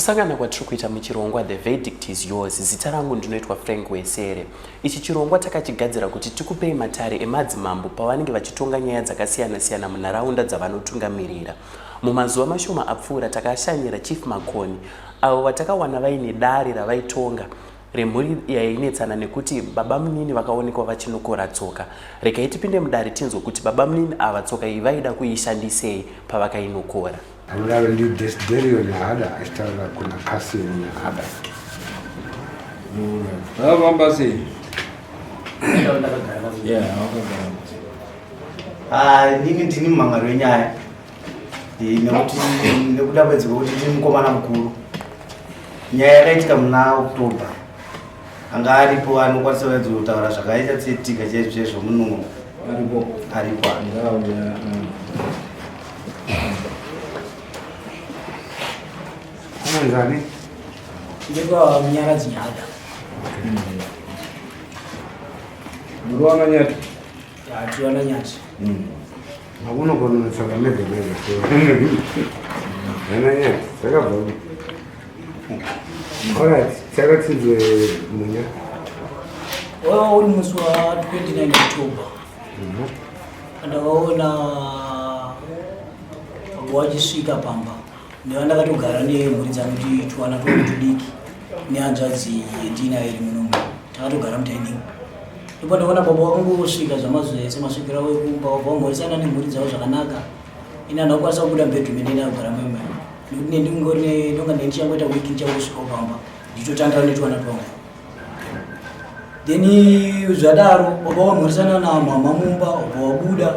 Kusangana kwatiri kuita muchirongwa The Verdict is Yours. Zita rangu ndinoitwa Frank Wesere. Ichi chirongwa takachigadzira kuti tikupei matare emadzimambo pavanenge vachitonga nyaya dzakasiyana-siyana munharaunda dzavanotungamirira. Mumazuva mashoma apfuura takashanyira Chief Makoni avo vatakawana vaine dare ravaitonga remhuri yainetsana nekuti baba munini vakaonekwa vachinokora tsoka. Regai tipinde mudare tinzwe kuti baba munini ava tsoka iyi vaida kuishandisei pavakainokora. Another new displaced na ada ashitara kuna kasi na ada. Bambasi. Nini ndini mangaro nyaya. Nekuti nekuda kwedzi kuti ndimukomana mukuru. Nyaya yakaitika muna October. Anga aripo anokwanisa kutaura zvakaita tsitika chezvo munhu aripo Nzani? Ndiko mnyara dzinyada. Mruana nyati. Ya tiona nyati. Mabuno kono tsaka mebe. Nanya, saka babu. Alright, saka tsinzwe munya. Uri musi wa 29 October. Ndaona wachisvika pamba. Ndivanda katogara nemhuri dzangu twana tudiki nehanzvadzi yetina iri munomu takatogara mudaining. Ndipo ndaona baba wakangosvika zvamazuva ese masvikira wekumba wabva wamhoresana nemhuri dzavo zvakanaka. Ina ndakwanisa kubuda bedroom ine ndakagara mema nekuti ndingori ndonga ndichangoita wiki ndichangosvika pamba ndichotandara netwana twangu. Then zvadaro baba wamhoresana namama mumba wabva wabuda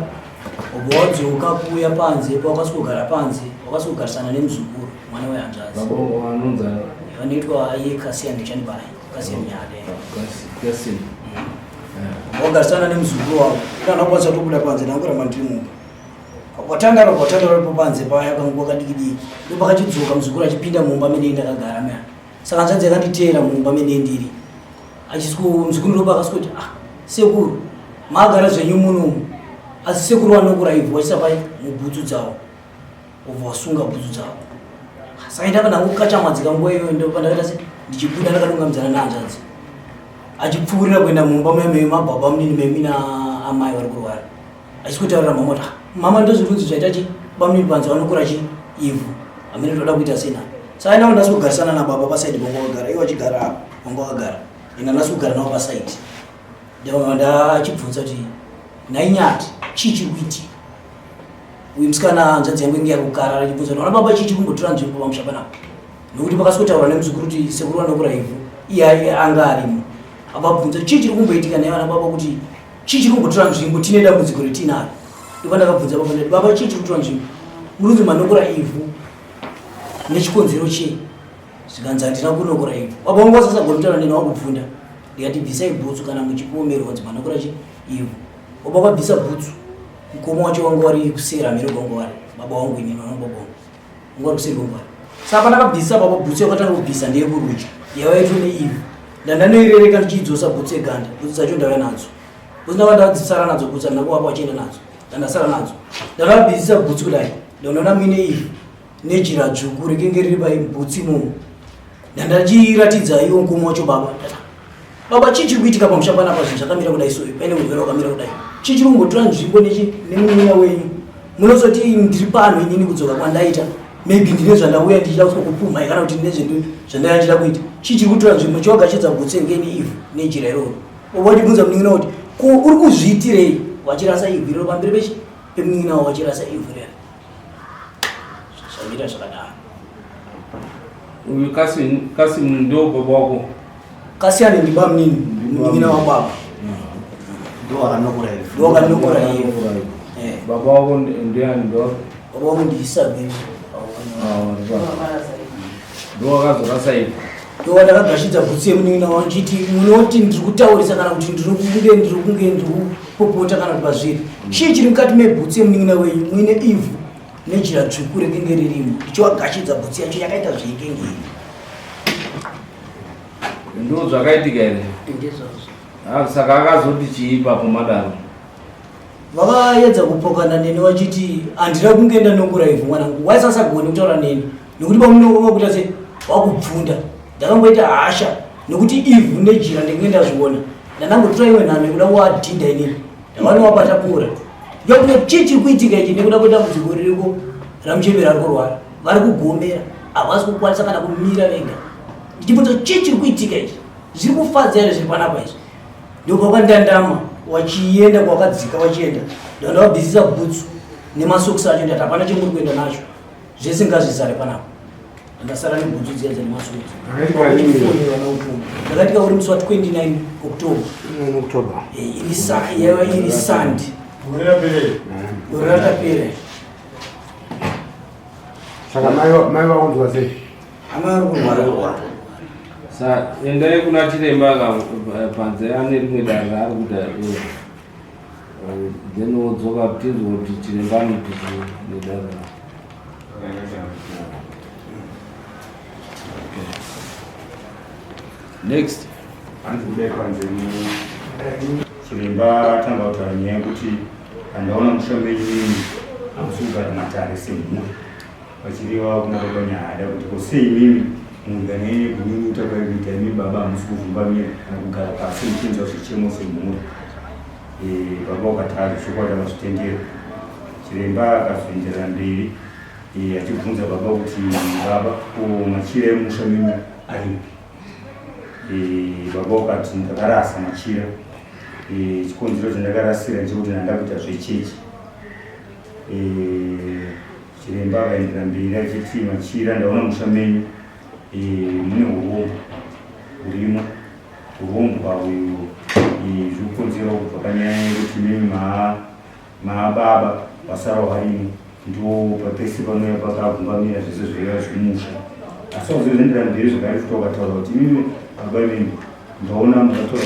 wabva wadzoka kuuya panze pawakasogara panze wakasugarisana nemuzukuru mwana wehanzvadzi. Babo vanonza vanoitwa iye Kasiya ndichanibaya Kasiya nyade. Kasiya. Wagarisana nemuzukuru wavo kana kwanisa kubuda panze ndangoramba ndiri mumba. Watandara po panze paya kanguwa kadiki ndipo pakachidzoka muzukuru achipinda mumba mene ndakagara mea. Saka hanzvadzi yakanditeera mumba mene ndiri. Achisiko muzukuru ndo pakasoti sekuru magara zvenyu muno asi sekuru vanokura ivhu vachisapai mubhutsu dzavo ubva wasunga bhutsu dzavo. Saka ndakanangokachamadzika nguva iyoyo ndopandakaita se ndichibuda ndakadungamizana nehanzvadzi achipfuurira kuenda mumba mababa munini memi naamai vari kurwara achikotaurira mama kuti mama ndozvirunzi zvaita bamunini panze vanokura ivhu amene toda kuita sena. Saka ndako ndasikugarisana nababa pasaidi pangu wagara iwo achigara apo pangu wagara ina ndasikugara navo pasaidi. Ndachibvunza kuti nainyati chii chiri kuitika. Uyu musikana hanzvadzi yangu inge yakugara achibvunza kuti ona baba chii chiri kungotora nzvimbo pamusha panapa nokuti pakasikotaura nemuzukuru kuti sekuru vanokura ivhu iye anga arimo. Ababvunza chii chiri kumboitika naye vana baba kuti chii chiri kungotora nzvimbo tine dambudziko retinaro. Ndipo ndakabvunza baba ndati baba chii chiri kutora nzvimbo murunzi manokura ivhu nechikonzero chii. Zvikanzi handina kunokura ivhu. Baba vangu vasasagona kutaura neni wakubvunda ndikati bvisai bhutsu kana muchipomerwa kuti manokura ivhu. Baba vakabvisa bhutsu mukoma wacho wangu wari kusera mhere kwangu wari baba wangu inini baba wangu wari kuseri kwangu wari. Saka pandakabvisa baba bhutsu yakatanga kubvisa ndeyekurudyi yavaitwa neivhu ndandanoirereka ndichidzosa bhutsu yeganda bhutsu dzacho ndauya nadzo bhutsu ndakandadzisara nadzo bhutsu andinangowapa wachienda nadzo ndandasara nadzo ndakabvisisa bhutsu kudai ndandoona muine ivhu nejira dzvuku rekenge riri bhutsu imomo ndandachiratidza iwo mukoma wacho baba chii chiri kuitika pamusha panapa zvinhu zvakamira kudai so paine murwere wakamira kudai chii chiri kungotora nzvimbo nemunun'una wenyu munozoti ndiri pano inini kudzoka kwandaita maybe ndine zvandauya ndichida kupumha kana kuti ndine zvinhu zvandauya ndichida kuita chii chiri kutora nzvimbo chiwagashidza bhutsu yenge neivhu nejira iroro. Baba wachibvunza munun'una kuti uri kuzviitirei wachirasa ivhu iroro pamberi pemunun'una wavo wachirasa ivhu rero zvamira zvakadaro. Uyu kasi ndo baba wako. Kasiya ndibaba munini munun'una wababa. Ndo akanokura ivhu. Ndo akanokura ivhu. Baba wako ndiani ndo? Baba wangu ndiisabeni. Ndo wakazorasa ivhu. Ndo ndakagashidza bhutsu yemunun'una wangu chiti munoti ndiri kutaurisa kana kuti ndiri kunge kupopota kana kuti pazviri. Chii chiri mukati mebhutsu yemunun'una wenyu muine ivhu nejira dzvuku rekenge ririmo ndichiwagashidza bhutsu yacho yakaita zveikenge iri. Ndo zvakaitika here? Ndezvazvo. Saka akazoti chii ipapo madaro? Vakaedza kupokana neni vachiti handina kunge ndanokura ivhu mwanangu waisasagoni kutaura neni nekuti pamunova kuita se wakubvunda ndakangoita hasha nekuti ivhu nejira ndingenda zviona ndanangotora iwe nhano nekuda kuwadhinda inini ndakaona wabata bora ndokuti chii chiri kuitika ichi nekuda kuita mudziko ririko ramuchembera ari kurwara vari kugomera havasi kukwanisa kana kumira vega ndichibvunza chii chiri kuitika ichi zviri kufadza here zviri panapa izvi ndokwakandandama wachienda kwakadzika wachienda ndandawabvisisa bhutsu nemasokisi acho ndati hapana chemuri kuenda nacho zvese ngazvizare panapa ndasara nebhutsu dziya dzine masokisi ndakatika uri musi wa 29 October iri sandi gore ratapere saka mai vaunzwa sei amai vari kurwara Sa endai kuna chiremba panze ane rimwe danga ari kuda then wodzoka tizwa kuti chiremba anopisa nedanga. Next. Andikudai panze chiremba tanga kutaura nyaya yekuti andaona mushombe inini amusugara matare semhuri vachiriva kunaroba nyahada kuti kosei mimi muunganeni kunini takaita imi baba hamusi kuvhumbamira kana kugara pasi muchinza zvichemo semhuri baba ukataza chokwadi akazvitendera chiremba akazoendera mberi achibvunza baba kuti baba machira emusha mimi aripi baba ukati ndakarasa machira chikonzero chandakarasira ndechekuti ndanda kuita zvechechi chiremba akaendera mberi achiti machira ndaona musha menyu mune urombo urimo urombo pauyu zvikukonzera kubva panyaya yekuti mimi maababa vasara varimo ndo papese pamwe pakabvumbamira zvese zvaiva zvimusha asi wazoendera mberi zvakaifuta ukataura kuti mimi baba mimi ndaona makatora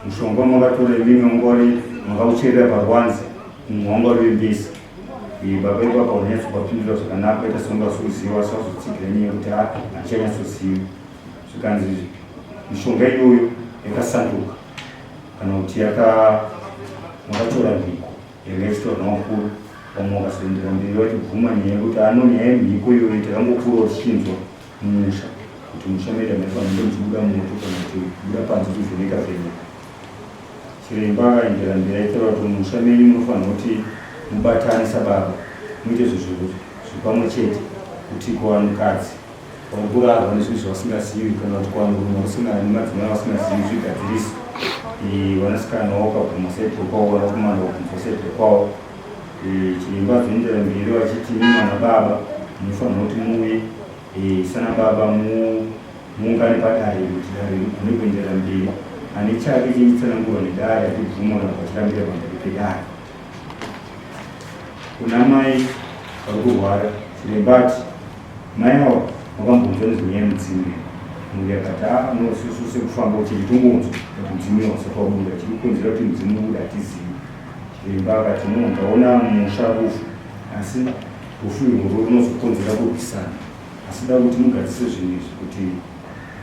mushonga makatora mimi wangori makaucherera parwanzi mumwe wangori wembesa baba ipo akaonyatsopapindura zvakanaka ita seungasoziva asazotsigira nyaya yekuti hachanyatsoziva zvikanzi mishonga iyoyo yakasanduka kana kuti makatora mhiko yanga ichitorwa namakuru vamwe vakazoendera mberi vachibvuma nyaya yekuti ano nyaya yemhiko iyoyo takangokura uchinzwa mumusha kuti musha maida maifanira muchibuda moto kana kuti buda panze kuvheneka vheneka chiremba akaendera mberi aitaura kuti musha menyu munofanira kuti mubatane sababa muite zvizviro zvipamwe chete kuti kuvanhukadzi vakurarwa nezvinhu zvavasingazivi kana kuti kuvanhurume madzimai vasingazivi zvigadziriso vanasikana vakabvuma saito kwavo vanakomana vakabvuma saito kwavo chiremba azoendera mberi vachiti mimana baba munofanira kuti muve sana baba muungane padare kuti dare rigone kuendera mberi ane chake chichitsanangurwa nedare achibvuma kana vachirambira pamberi pedare kuna mai vari kurwara chiremba ati mai avo makambonzwa nezvenyaya yemudzimu muri akati unosiso sekufamba uchitongonzwa kuti mudzimu wasapabuda chiri kukonzera kuti mudzimu ubuda hatizivi chiremba akati ndaona musha rufu asi rufu irworwo runozokonzera kurwisana asi da kuti mugadzise zvinhu izvi kuti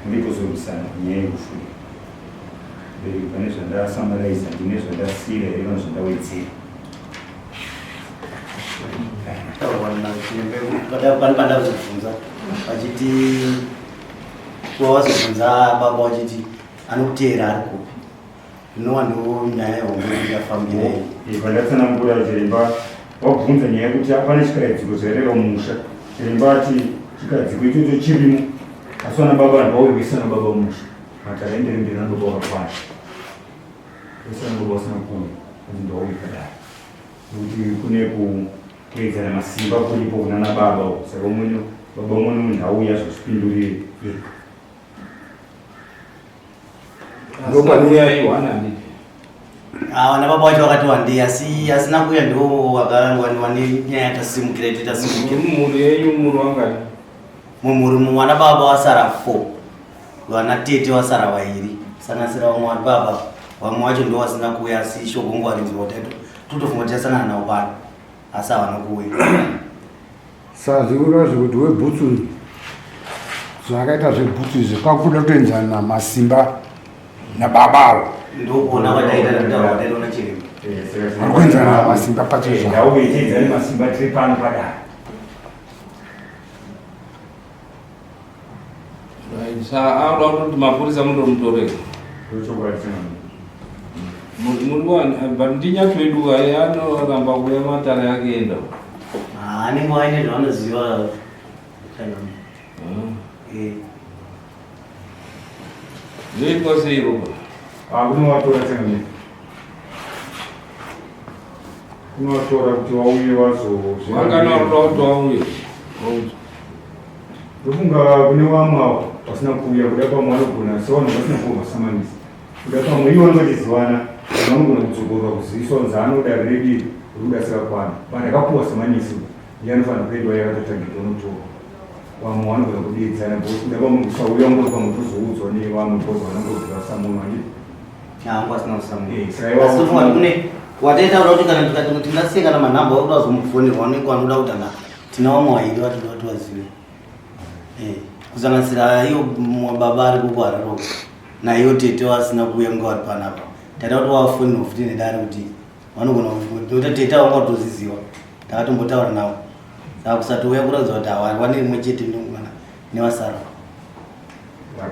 muri kuzorwisana kunyaya yerufu bereki pane zvandasamaraiza ndine zvandasiyira here kana zvandawedzera panda kuzobvunza vachiti kuva vazobvunza baba vachiti anokuteera ari kupi inova ndo nyaya yehombe yakafambirei pandatsanangura chiremba wabvunza nyaya yekuti pane chikadziko zvaireva mumusha chiremba ati chikadziko ichocho chirimo asi vana baba ndavauyisa na baba musha matara endere mberi nandoba wakakwana ese nandoba vasina kuuya kuti ndavauyika dai nokuti kune kuedzana masimba kuripo kunana baba saka baba umwe ndauya zvozvipindurire vana baba vacho vakati wandei asi asina kuuya ndo vakawanwa nenyaya yatasimukira iti tasimukira Mumuri yenyu mumuri wangani? mumhuri mwana baba wasara 4 vana tete wasara 2 sanasira vamwe vari baba vamwe vacho ndo vasina kuuya asi shoko ngwarinzwa totofunga kuti tasangana navo pano asi havana kuuya sazvikura zvekuti webhutsu zvakaita zvebhutsu izvi kwakuda kutoenzana masimba nababavo ndokuona vataita ndataona chiremba vari kuenzana namasimba pacho ndauitedzane masimba tiri pano padare Saa auto mapurisa mundomutorera. Bandinya twedu ayano ramba kuya matara yagenda. Anenge waine zvanoziva Zvoitwa sei ropa? Kunovatora tena kunovatora kuti vauye Vakanoda kuti vauye. ndofunga kune vamwe vasina kuuya kuda pamwe vanogona sevanhu vasina kuvasamanisa kuda pamwe ivo vanotizivana vanogona kudzokorwa kuziviswa kunzi anoda redi rikudasira kwana vanhu akapuwa samanisi iye anofanira kuedwa yakatotagirwa notoka vamwe vanogona kudedzana kuda pamwe kusauya ngori pamwe tozoudzwa nevamwe kozi vanongoti vasamunwa changu asina kusamunwa kune wataitaura kuti kana tingasiye kana manhamba akuda kuzomufonera vanenge vanoda kutanga tina vamwe vairi vatoda kuti vazive kusanganisira iyo baba ari kukwara roko naiyo tete vasina kuuya kunge vari panapa taida kuti vafonera futi nedare kuti vanogona kuti tete vanga kutoziziva takatombotaura navo saka kusatouya kuratidza kuti havari vane rimwe chete nevasara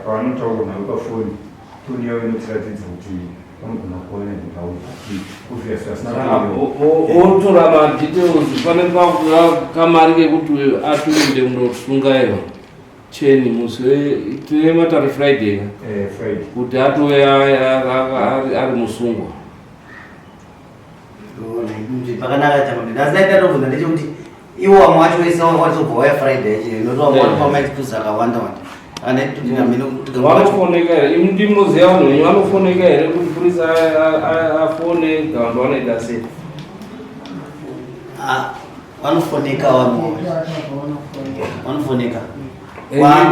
pavanotaura navo pafoni toni yavo inotiratidza kuti vanogona kuona otora madetails pane kamari kekuti atuinde kundosungairwa cheni musi tine matari Friday kuti atove ari musungwa pakanaka chamai asi daitatovhunza ndechekuti ivo vamwe vacho vese vatobva vaya Friday noto vamwe vanopamaituza akawanda vanofoneka here ndimuziva vanhu venyu vanofoneka here kuti purisa afone gavandu vanoita sei vanofoneka vanofoneka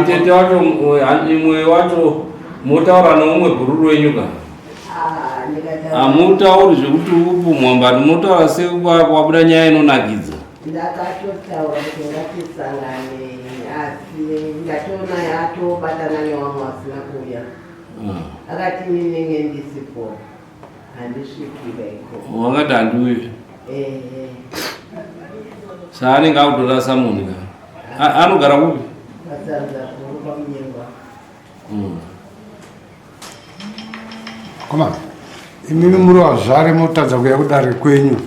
tete wacho imwe wacho motaura neumwe bhururu wenyu ka hamutauri zvekuti upu mwambani motaura sekwabuda nyaya inonakidza ndakatotaura kuti ngatisangane asi ndatoona yatobatana nevamwe vasina kuuya akati ninenge ndisipo handisvikira iko wakati handiuyi saanenge akutora samunhu ka anogara kupi pasanza kuru pamunyengwa koma imimi muri vazvare motadza kuya kudare kwenyu